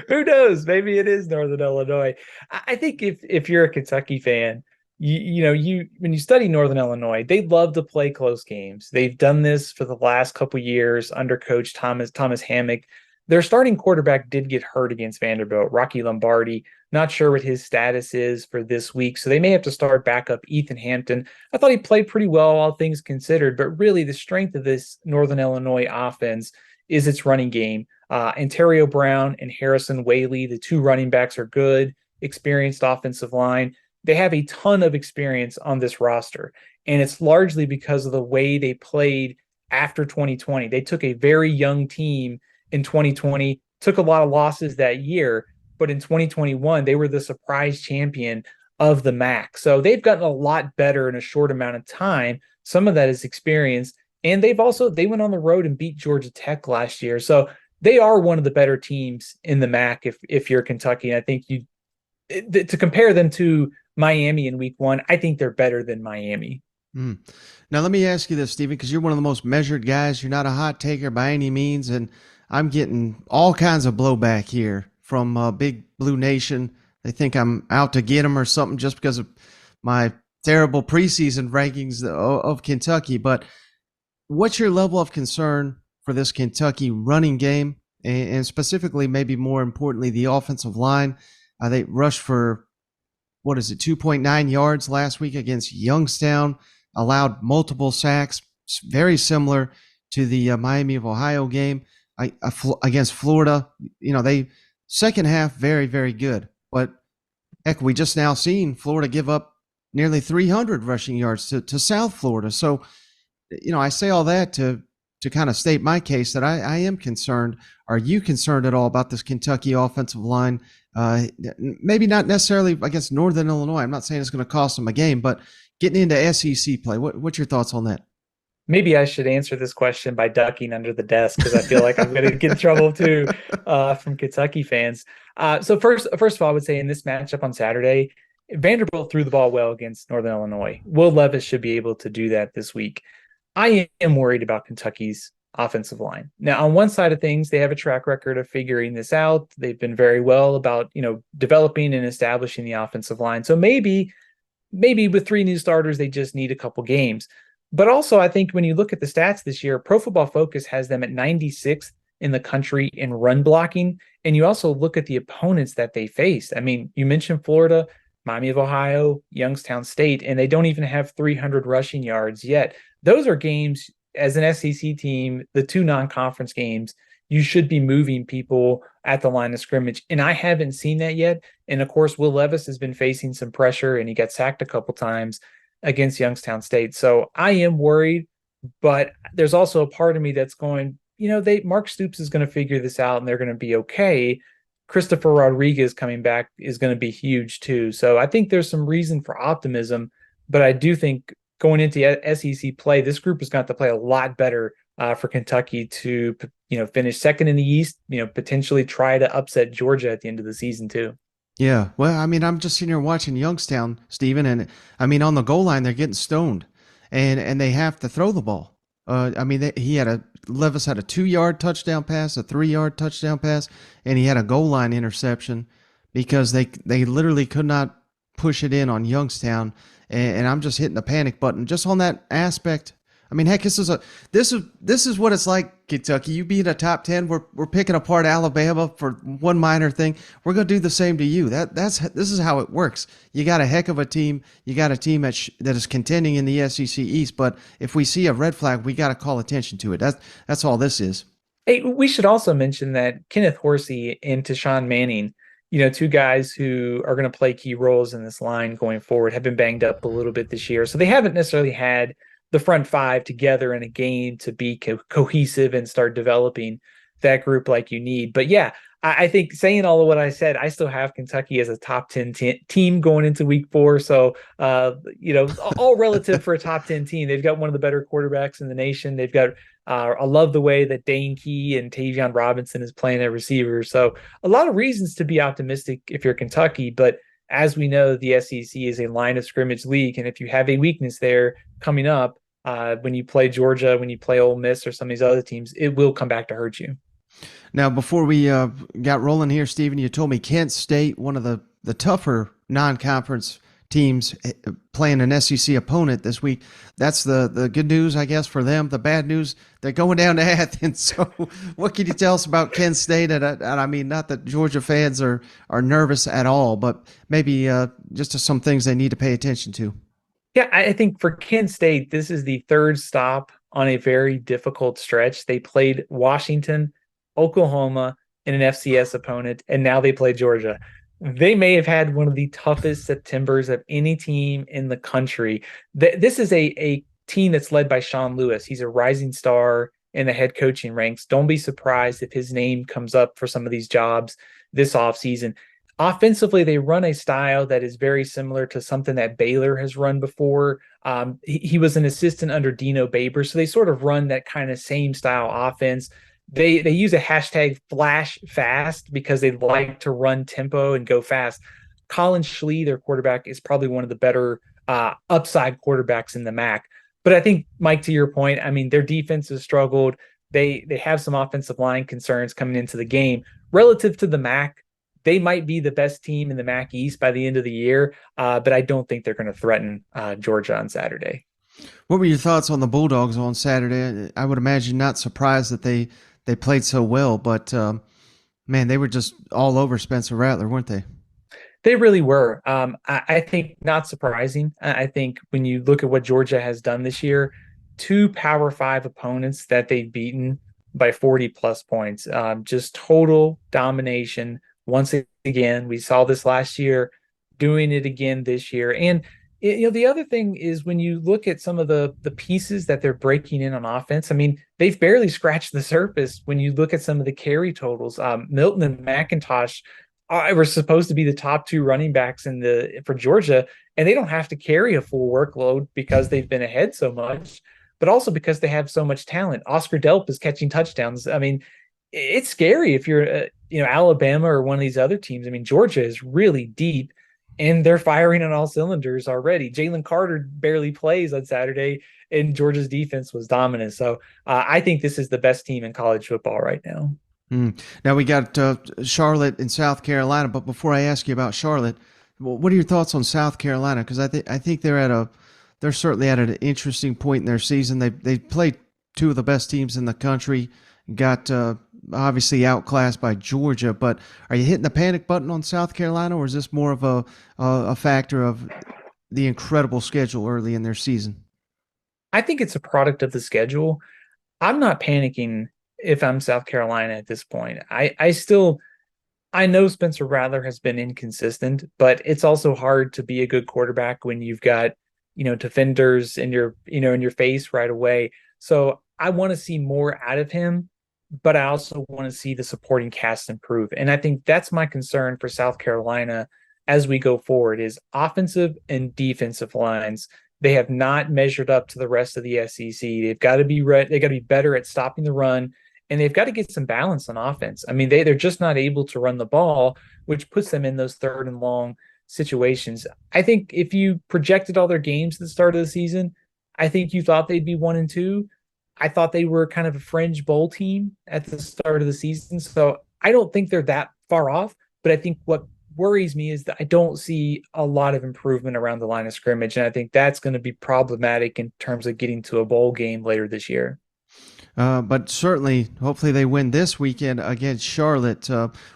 S2: who knows? Maybe it is Northern Illinois. I think if you're a Kentucky fan, you when you study Northern Illinois, they love to play close games. They've done this for the last couple years under Coach Thomas Hammock. Their starting quarterback did get hurt against Vanderbilt, Rocky Lombardi. Not sure what his status is for this week, so they may have to start back up Ethan Hampton. I thought he played pretty well, all things considered, but really the strength of this Northern Illinois offense is its running game. Ontario Brown and Harrison Whaley, the two running backs, are good, experienced offensive line. They have a ton of experience on this roster, and it's largely because of the way they played after 2020. They took a very young team in 2020, took a lot of losses that year, but in 2021, they were the surprise champion of the MAC. So they've gotten a lot better in a short amount of time. Some of that is experience. And they went on the road and beat Georgia Tech last year. So they are one of the better teams in the MAC if you're Kentucky. And I think to compare them to Miami in week one, I think they're better than Miami.
S1: Mm. Now, let me ask you this, Stephen, because you're one of the most measured guys. You're not a hot taker by any means, and I'm getting all kinds of blowback here from Big Blue Nation. They think I'm out to get them or something just because of my terrible preseason rankings of Kentucky. But what's your level of concern for this Kentucky running game, and specifically, maybe more importantly, the offensive line? They rushed for, 2.9 yards last week against Youngstown, allowed multiple sacks, very similar to the Miami of Ohio game against Florida. They second half, very, very good. But heck, we just now seen Florida give up nearly 300 rushing yards to South Florida. So, I say all that to kind of state my case that I am concerned. Are you concerned at all about this Kentucky offensive line? Maybe not necessarily against Northern Illinois. I'm not saying it's going to cost them a game, but getting into SEC play, what's your thoughts on that?
S2: Maybe I should answer this question by ducking under the desk because I feel like I'm going to get in trouble too from Kentucky fans. So first of all, I would say in this matchup on Saturday, Vanderbilt threw the ball well against Northern Illinois. Will Levis should be able to do that this week. I am worried about Kentucky's offensive line. Now, on one side of things, they have a track record of figuring this out. They've been very well about, developing and establishing the offensive line. So maybe with three new starters, they just need a couple games. But also, I think when you look at the stats this year, Pro Football Focus has them at 96th in the country in run blocking. And you also look at the opponents that they faced. I mean, you mentioned Florida, Miami of Ohio, Youngstown State, and they don't even have 300 rushing yards yet. Those are games, as an SEC team, the two non-conference games, you should be moving people at the line of scrimmage. And I haven't seen that yet. And of course, Will Levis has been facing some pressure and he got sacked a couple times against Youngstown State. So I am worried, but there's also a part of me that's going, Mark Stoops is going to figure this out and they're going to be okay. Christopher Rodriguez coming back is going to be huge too. So I think there's some reason for optimism, but I do think going into SEC play, this group has got to play a lot better for Kentucky to, finish second in the East, potentially try to upset Georgia at the end of the season too.
S1: Yeah. Well, I mean, I'm just sitting here watching Youngstown, Stephen, and I mean, on the goal line, they're getting stoned and they have to throw the ball. Levis had a 2-yard touchdown pass, a 3-yard touchdown pass, and he had a goal line interception because they literally could not push it in on Youngstown. And I'm just hitting the panic button just on that aspect. I mean, heck, this is what it's like, Kentucky. You beat a top 10. We're picking apart Alabama for one minor thing. We're gonna do the same to you. This is how it works. You got a heck of a team. You got a team that is contending in the SEC East. But if we see a red flag, we got to call attention to it. That's all this is.
S2: Hey, we should also mention that Kenneth Horsey and Tashawn Manning, two guys who are going to play key roles in this line going forward, have been banged up a little bit this year. So they haven't necessarily had the front five together in a game to be cohesive and start developing that group like you need. But yeah, I think saying all of what I said, I still have Kentucky as a top 10 team going into week 4. So, all relative for a top 10 team. They've got one of the better quarterbacks in the nation. They've got, I love the way that Dane Key and Tavion Robinson is playing at receiver. So a lot of reasons to be optimistic if you're Kentucky, but as we know, the SEC is a line of scrimmage league. And if you have a weakness there coming up, when you play Georgia, when you play Ole Miss or some of these other teams, it will come back to hurt you.
S1: Now, before we got rolling here, Stephen, you told me Kent State, one of the tougher non-conference teams playing an SEC opponent this week. That's the good news, I guess, for them. The bad news, they're going down to Athens. So what can you tell us about Kent State? And I mean, not that Georgia fans are nervous at all, but maybe just some things they need to pay attention to.
S2: Yeah, I think for Kent State, this is the third stop on a very difficult stretch. They played Washington, Oklahoma, and an FCS opponent, and now they play Georgia. They may have had one of the toughest Septembers of any team in the country. This is a team that's led by Sean Lewis. He's a rising star in the head coaching ranks. Don't be surprised if his name comes up for some of these jobs this offseason. Offensively, they run a style that is very similar to something that Baylor has run before. He was an assistant under Dino Baber, so they sort of run that kind of same style offense. They use a hashtag flash fast because they like to run tempo and go fast. Colin Schlee, their quarterback, is probably one of the better upside quarterbacks in the MAC. But I think, Mike, to your point, I mean, their defense has struggled. They have some offensive line concerns coming into the game. Relative to the MAC, they might be the best team in the MAC East by the end of the year, but I don't think they're going to threaten Georgia on Saturday.
S1: What were your thoughts on the Bulldogs on Saturday? I would imagine not surprised that they played so well, but man, they were just all over Spencer Rattler, weren't they?
S2: They really were. I think not surprising. I think when you look at what Georgia has done this year, two Power 5 opponents that they've beaten by 40 plus points, just total domination. Once again, we saw this last year, doing it again this year. And the other thing is when you look at some of the pieces that they're breaking in on offense, I mean, they've barely scratched the surface when you look at some of the carry totals. Milton and McIntosh were supposed to be the top two running backs for Georgia, and they don't have to carry a full workload because they've been ahead so much, but also because they have so much talent. Oscar Delp is catching touchdowns. I mean, it's scary if you're Alabama or one of these other teams. I mean, Georgia is really deep and they're firing on all cylinders already. Jalen Carter barely plays on Saturday and Georgia's defense was dominant. So I think this is the best team in college football right now.
S1: Now we got Charlotte in South Carolina, but before I ask you about Charlotte, what are your thoughts on South Carolina? Because I think they're certainly at an interesting point in their season. They played two of the best teams in the country, got obviously outclassed by Georgia. But are you hitting the panic button on South Carolina, or is this more of a factor of the incredible schedule early in their season?
S2: I think it's a product of the schedule. I'm not panicking if I'm South Carolina at this point. I know Spencer Rattler has been inconsistent, but it's also hard to be a good quarterback when you've got, defenders in your face right away. So I want to see more out of him, but I also want to see the supporting cast improve. And I think that's my concern for South Carolina as we go forward is offensive and defensive lines. They have not measured up to the rest of the SEC. They've got to be better at stopping the run, and they've got to get some balance on offense. I mean, they're just not able to run the ball, which puts them in those third and long situations. I think if you projected all their games at the start of the season, I think you thought they'd be 1-2. I thought they were kind of a fringe bowl team at the start of the season. So I don't think they're that far off, but I think what worries me is that I don't see a lot of improvement around the line of scrimmage. And I think that's going to be problematic in terms of getting to a bowl game later this year.
S1: But certainly, hopefully they win this weekend against Charlotte.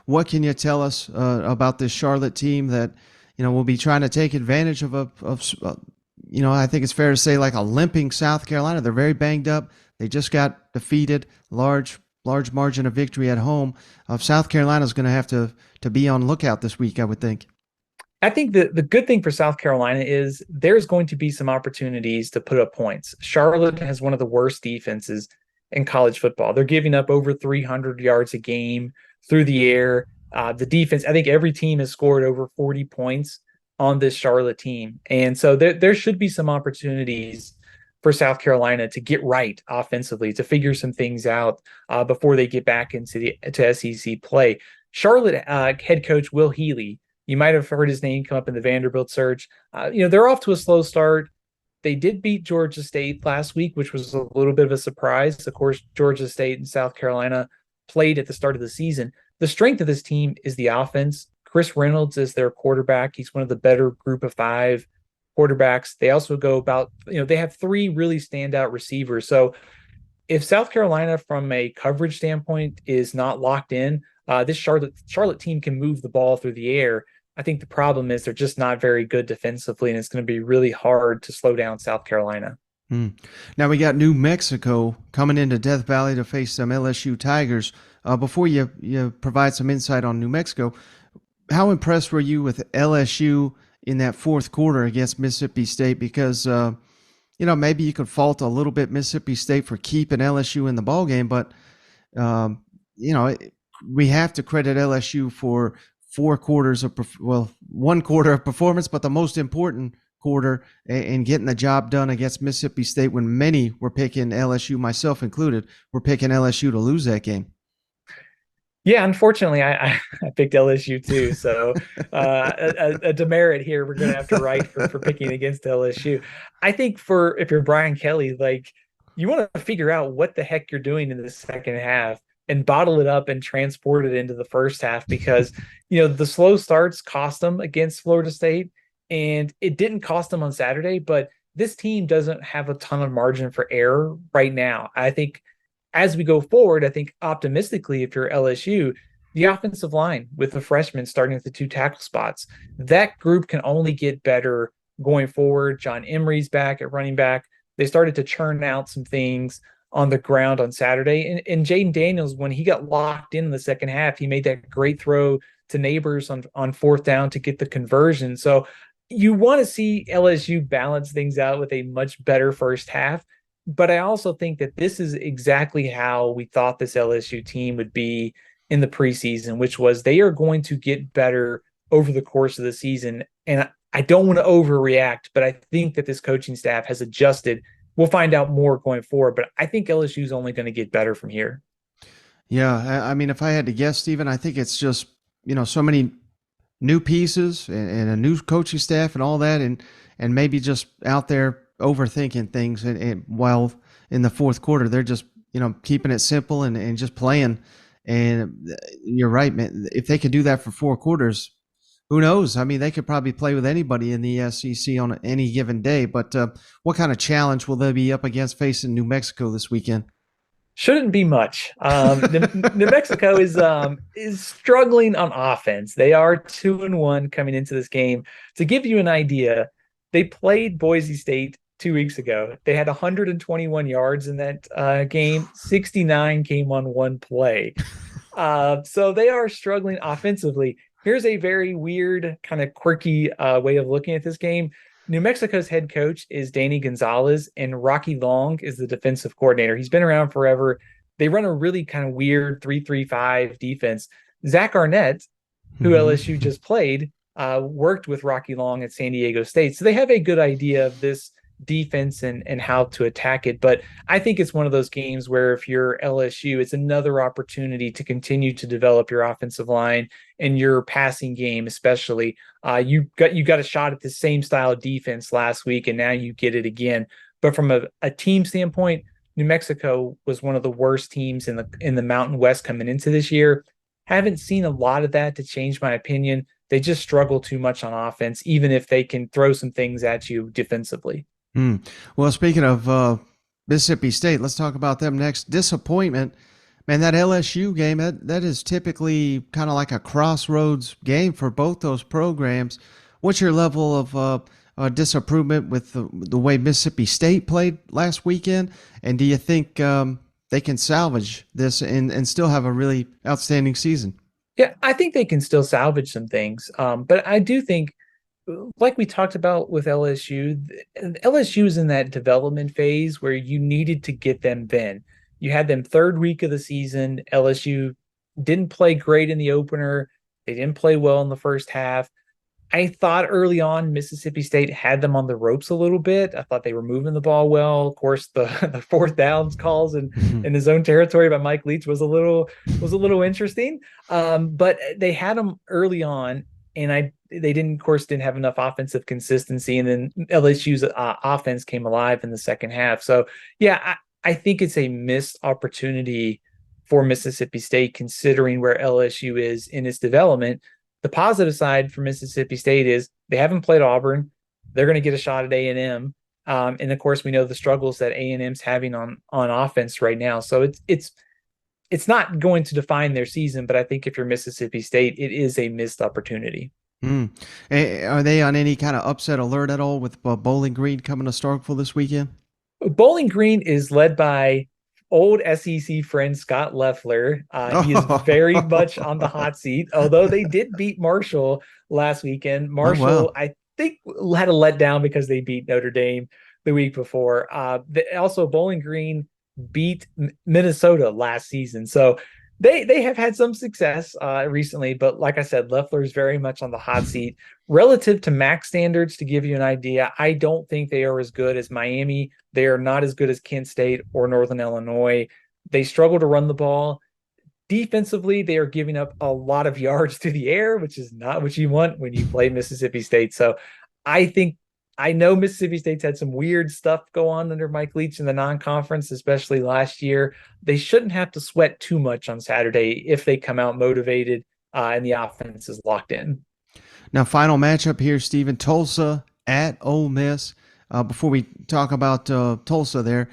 S1: What can you tell us about this Charlotte team that, will be trying to take advantage of I think it's fair to say like a limping South Carolina. They're very banged up. They just got defeated, large margin of victory at home. South Carolina's going to have to be on lookout this week, I would think.
S2: I think the good thing for South Carolina is there's going to be some opportunities to put up points. Charlotte has one of the worst defenses in college football. They're giving up over 300 yards a game through the air. The defense, I think every team has scored over 40 points on this Charlotte team. And so there should be some opportunities for South Carolina to get right offensively, to figure some things out before they get back to SEC play. Charlotte head coach Will Healy, you might have heard his name come up in the Vanderbilt search. They're off to a slow start. They did beat Georgia State last week, which was a little bit of a surprise. Of course, Georgia State and South Carolina played at the start of the season. The strength of this team is the offense. Chris Reynolds is their quarterback. He's one of the better group of 5 quarterbacks. They also go about, they have 3 really standout receivers. So if South Carolina, from a coverage standpoint, is not locked in, this Charlotte team can move the ball through the air. I think the problem is they're just not very good defensively, and it's going to be really hard to slow down South Carolina.
S1: Now we got New Mexico coming into Death Valley to face some LSU Tigers. Before you provide some insight on New Mexico, how impressed were you with LSU in that fourth quarter against Mississippi State? Because maybe you could fault a little bit Mississippi State for keeping LSU in the ballgame, but we have to credit LSU for 4 quarters of 1 quarter of performance, but the most important quarter in getting the job done against Mississippi State, when many were picking LSU, myself included, were picking LSU to lose that game.
S2: Yeah, unfortunately, I picked LSU too. So a demerit here we're going to have to write for picking against LSU. I think if you're Brian Kelly, you want to figure out what the heck you're doing in the second half and bottle it up and transport it into the first half, because, the slow starts cost them against Florida State, and it didn't cost them on Saturday, but this team doesn't have a ton of margin for error right now. I think as we go forward, I think optimistically, if you're LSU, the offensive line with the freshmen starting at the 2 tackle spots, that group can only get better going forward. John Emery's back at running back. They started to churn out some things on the ground on Saturday. And Jaden Daniels, when he got locked in the second half, he made that great throw to Neighbors on fourth down to get the conversion. So you want to see LSU balance things out with a much better first half. But I also think that this is exactly how we thought this LSU team would be in the preseason, which was they are going to get better over the course of the season. And I don't want to overreact, but I think that this coaching staff has adjusted. We'll find out more going forward, but I think LSU is only going to get better from here.
S1: Yeah, I mean, if I had to guess, Stephen, I think it's just, so many new pieces and a new coaching staff and all that, and maybe just out there overthinking things. And while in the fourth quarter, they're just, keeping it simple and just playing. And you're right, man. If they could do that for 4 quarters, who knows? I mean, they could probably play with anybody in the SEC on any given day. But what kind of challenge will they be up against facing New Mexico this weekend?
S2: Shouldn't be much. New Mexico is struggling on offense. They are 2-1 coming into this game. To give you an idea, they played Boise State 2 weeks ago. They had 121 yards in that game. 69 came on 1 play. So they are struggling offensively. Here's a very weird, kind of quirky way of looking at this game. New Mexico's head coach is Danny Gonzalez, and Rocky Long is the defensive coordinator. He's been around forever. They run a really kind of weird 3-3-5 defense. Zach Arnett, who LSU just played, worked with Rocky Long at San Diego State. So they have a good idea of this defense and how to attack it. But I think it's one of those games where if you're LSU, it's another opportunity to continue to develop your offensive line and your passing game, especially. You got a shot at the same style of defense last week, and now you get it again. But from a team standpoint, New Mexico was one of the worst teams in the Mountain West coming into this year. Haven't seen a lot of that, to change my opinion. They just struggle too much on offense, even if they can throw some things at you defensively.
S1: Well, speaking of Mississippi State, let's talk about them next. Disappointment. Man, that LSU game, that is typically kind of like a crossroads game for both those programs. What's your level of disapproval with the way Mississippi State played last weekend? And do you think they can salvage this and still have a really outstanding season?
S2: Yeah, I think they can still salvage some things. But I do think, like we talked about with LSU is in that development phase where you needed to get them then. You had them 3rd week of the season. LSU didn't play great in the opener. They didn't play well in the first half. I thought early on Mississippi State had them on the ropes a little bit. I thought they were moving the ball well. Of course, the 4th downs calls in his own territory by Mike Leach was a little interesting. But they had them early on, and they didn't have enough offensive consistency, and then LSU's offense came alive in the second half. So yeah, I think it's a missed opportunity for Mississippi State, considering where LSU is in its development. The positive side for Mississippi State is they haven't played Auburn. They're going to get a shot at A&M. And of course, we know the struggles that A&M's having on offense right now. So it's not going to define their season, but I think if you're Mississippi State, it is a missed opportunity.
S1: Mm. Are they on any kind of upset alert at all with Bowling Green coming to Starkville this weekend?
S2: Bowling Green is led by old SEC friend Scott Leffler. He is very much on the hot seat, although they did beat Marshall last weekend.
S1: Oh,
S2: Marshall,
S1: wow.
S2: I think, had a letdown because they beat Notre Dame the week before. Also, Bowling Green beat Minnesota last season. So they have had some success recently, but like I said, Leffler is very much on the hot seat. Relative to MAC standards, to give you an idea, I don't think they are as good as Miami. They are not as good as Kent State or Northern Illinois. They struggle to run the ball. Defensively, they are giving up a lot of yards to the air, which is not what you want when you play Mississippi State. So I know Mississippi State's had some weird stuff go on under Mike Leach in the non-conference, especially last year. They shouldn't have to sweat too much on Saturday if they come out motivated and the offense is locked in.
S1: Now, final matchup here, Stephen. Tulsa at Ole Miss. Before we talk about Tulsa there,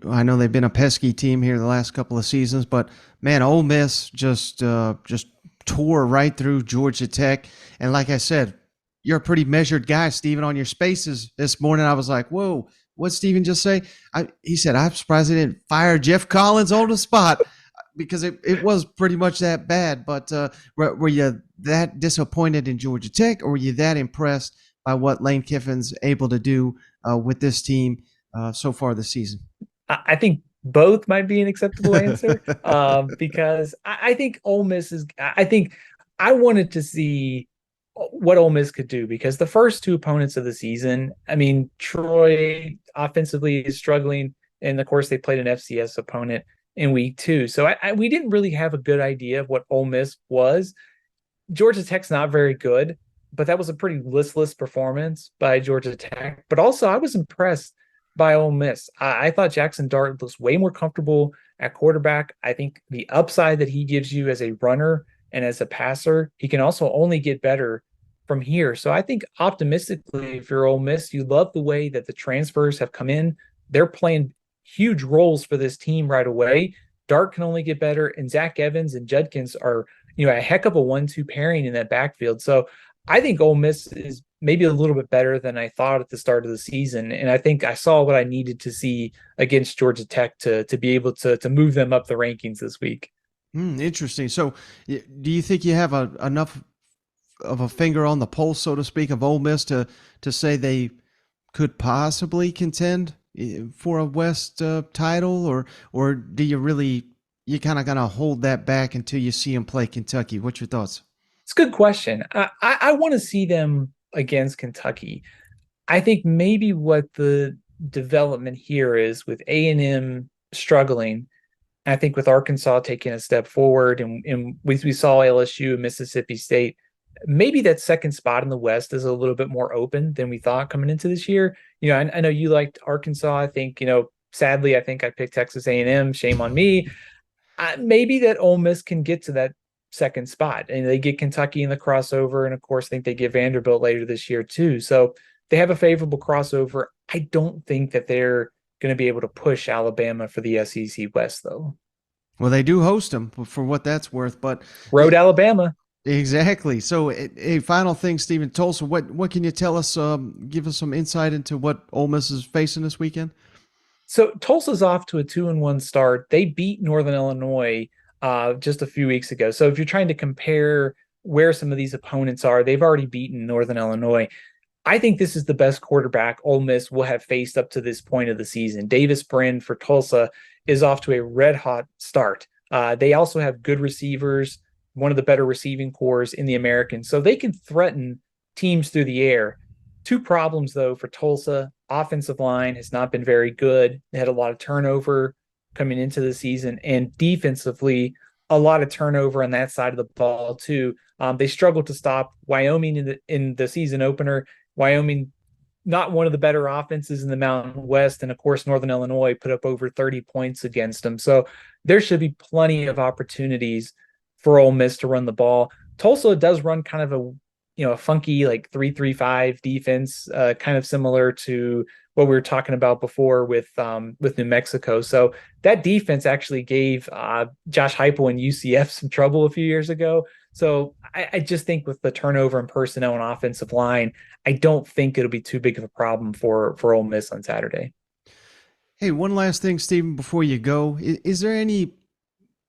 S1: I know they've been a pesky team here the last couple of seasons, but man, Ole Miss just tore right through Georgia Tech. And like I said, you're a pretty measured guy, Stephen. On your spaces this morning, I was like, whoa, what'd Stephen just say? He said, I'm surprised they didn't fire Jeff Collins on the spot because it was pretty much that bad. But were you that disappointed in Georgia Tech, or were you that impressed by what Lane Kiffin's able to do with this team so far this season?
S2: I think both might be an acceptable answer because I think Ole Miss is. I think I wanted to see what Ole Miss could do because the first two opponents of the season, I mean, Troy offensively is struggling, and of course they played an FCS opponent in week 2. So we didn't really have a good idea of what Ole Miss was. Georgia Tech's not very good, but that was a pretty listless performance by Georgia Tech. But also, I was impressed by Ole Miss. I thought Jackson Dart looks way more comfortable at quarterback. I think the upside that he gives you as a runner and as a passer, he can also only get better from here. So I think optimistically, if you're Ole Miss, you love the way that the transfers have come in. They're playing huge roles for this team right away. Dart can only get better, and Zach Evans and Judkins are, a heck of a 1-2 pairing in that backfield. So I think Ole Miss is maybe a little bit better than I thought at the start of the season. And I think I saw what I needed to see against Georgia Tech to be able to move them up the rankings this week.
S1: Interesting. So do you think you have enough of a finger on the pulse, so to speak, of Ole Miss to say they could possibly contend for a West title, or do you kind of gonna hold that back until you see them play Kentucky? What's your thoughts?
S2: It's a good question. I want to see them against Kentucky. I think maybe what the development here is with A&M struggling, I think with Arkansas taking a step forward, and we saw LSU and Mississippi State, maybe that second spot in the West is a little bit more open than we thought coming into this year. I know you liked Arkansas. I think, sadly, I think I picked Texas A&M. Shame on me. Maybe that Ole Miss can get to that second spot, and they get Kentucky in the crossover, and of course, I think they get Vanderbilt later this year too. So they have a favorable crossover. I don't think that they're going to be able to push Alabama for the SEC West, though.
S1: Well, they do host them for what that's worth, but
S2: Road Alabama.
S1: Exactly. So, a final thing, Stephen. Tulsa, what can you tell us? Give us some insight into what Ole Miss is facing this weekend.
S2: So Tulsa's off to a 2-1 start. They beat Northern Illinois just a few weeks ago. So if you're trying to compare where some of these opponents are, they've already beaten Northern Illinois. I think this is the best quarterback Ole Miss will have faced up to this point of the season. Davis Brin for Tulsa is off to a red-hot start. They also have good receivers, one of the better receiving cores in the American, so they can threaten teams through the air. Two problems, though, for Tulsa. Offensive line has not been very good. They had a lot of turnover coming into the season, and defensively, a lot of turnover on that side of the ball, too. They struggled to stop Wyoming in the season opener. Wyoming, not one of the better offenses in the Mountain West, and of course, Northern Illinois put up over 30 points against them. So there should be plenty of opportunities for Ole Miss to run the ball. Tulsa does run kind of a funky like 3-3-5 defense, kind of similar to what we were talking about before with New Mexico. So that defense actually gave Josh Heupel and UCF some trouble a few years ago. So I just think with the turnover and personnel and offensive line, I don't think it'll be too big of a problem for Ole Miss on Saturday.
S1: Hey, one last thing, Stephen, before you go. Is there any,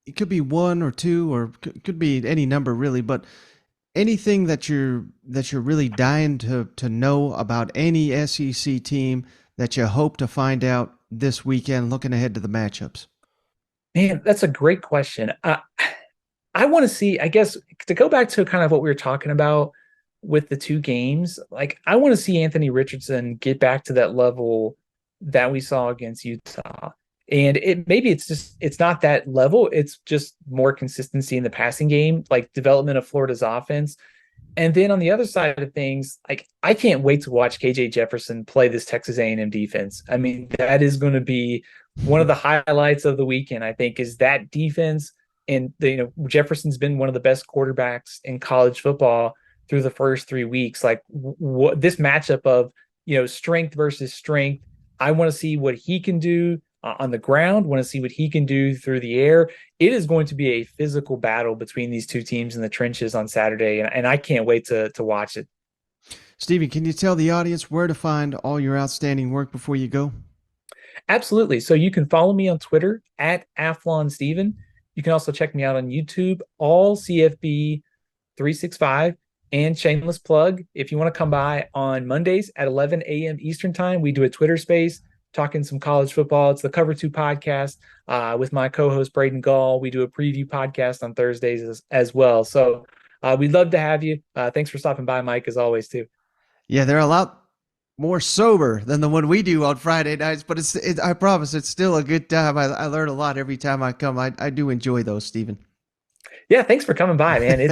S1: it could be one or two, or could be any number really, but anything that you're really dying to know about any SEC team that you hope to find out this weekend, looking ahead to the matchups?
S2: Man, that's a great question. I want to see, I guess, to go back to kind of what we were talking about with the two games, like I want to see Anthony Richardson get back to that level that we saw against Utah. And it's not that level, it's just more consistency in the passing game, like development of Florida's offense. And then on the other side of things, like I can't wait to watch KJ Jefferson play this Texas A&M defense. I mean, that is going to be one of the highlights of the weekend, I think, is that defense. And Jefferson's been one of the best quarterbacks in college football through the first 3 weeks. Like this matchup of strength versus strength, I want to see what he can do on the ground, want to see what he can do through the air. It is going to be a physical battle between these two teams in the trenches on Saturday, and I can't wait to watch it.
S1: Stevie, can you tell the audience where to find all your outstanding work before you go?
S2: Absolutely. So you can follow me on Twitter at Athlon Steven. You can also check me out on YouTube, all CFB 365. And shameless plug, if you want to come by on Mondays at 11 a.m. Eastern time, we do a Twitter space talking some college football. It's the Cover 2 podcast with my co-host Braden Gall. We do a preview podcast on Thursdays as well. So we'd love to have you. Thanks for stopping by, Mike, as always, too.
S1: Yeah, they're a lot more sober than the one we do on Friday nights, but I promise it's still a good time. I learn a lot every time I come. I do enjoy those, Stephen.
S2: Yeah, thanks for coming by, man. It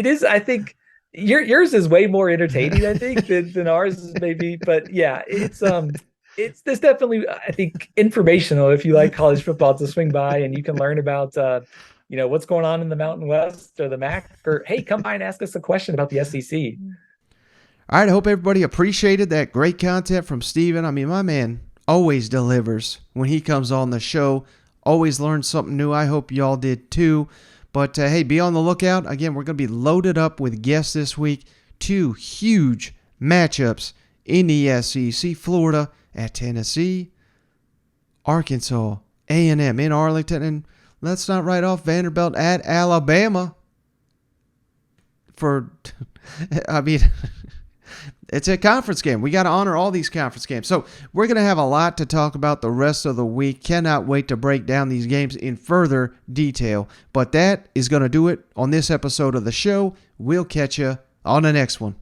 S2: is. I think yours is way more entertaining, I think, than ours is maybe. But yeah, it's definitely, I think, informational if you like college football to swing by and you can learn about what's going on in the Mountain West or the MAC, or hey, come by and ask us a question about the SEC.
S1: All right, I hope everybody appreciated that great content from Stephen. I mean, my man always delivers when he comes on the show. Always learn something new. I hope y'all did too. But hey, be on the lookout. Again, we're going to be loaded up with guests this week. 2 huge matchups in the SEC. Florida at Tennessee. Arkansas, A&M in Arlington. And let's not write off Vanderbilt at Alabama. It's a conference game. We got to honor all these conference games. So we're going to have a lot to talk about the rest of the week. Cannot wait to break down these games in further detail. But that is going to do it on this episode of the show. We'll catch you on the next one.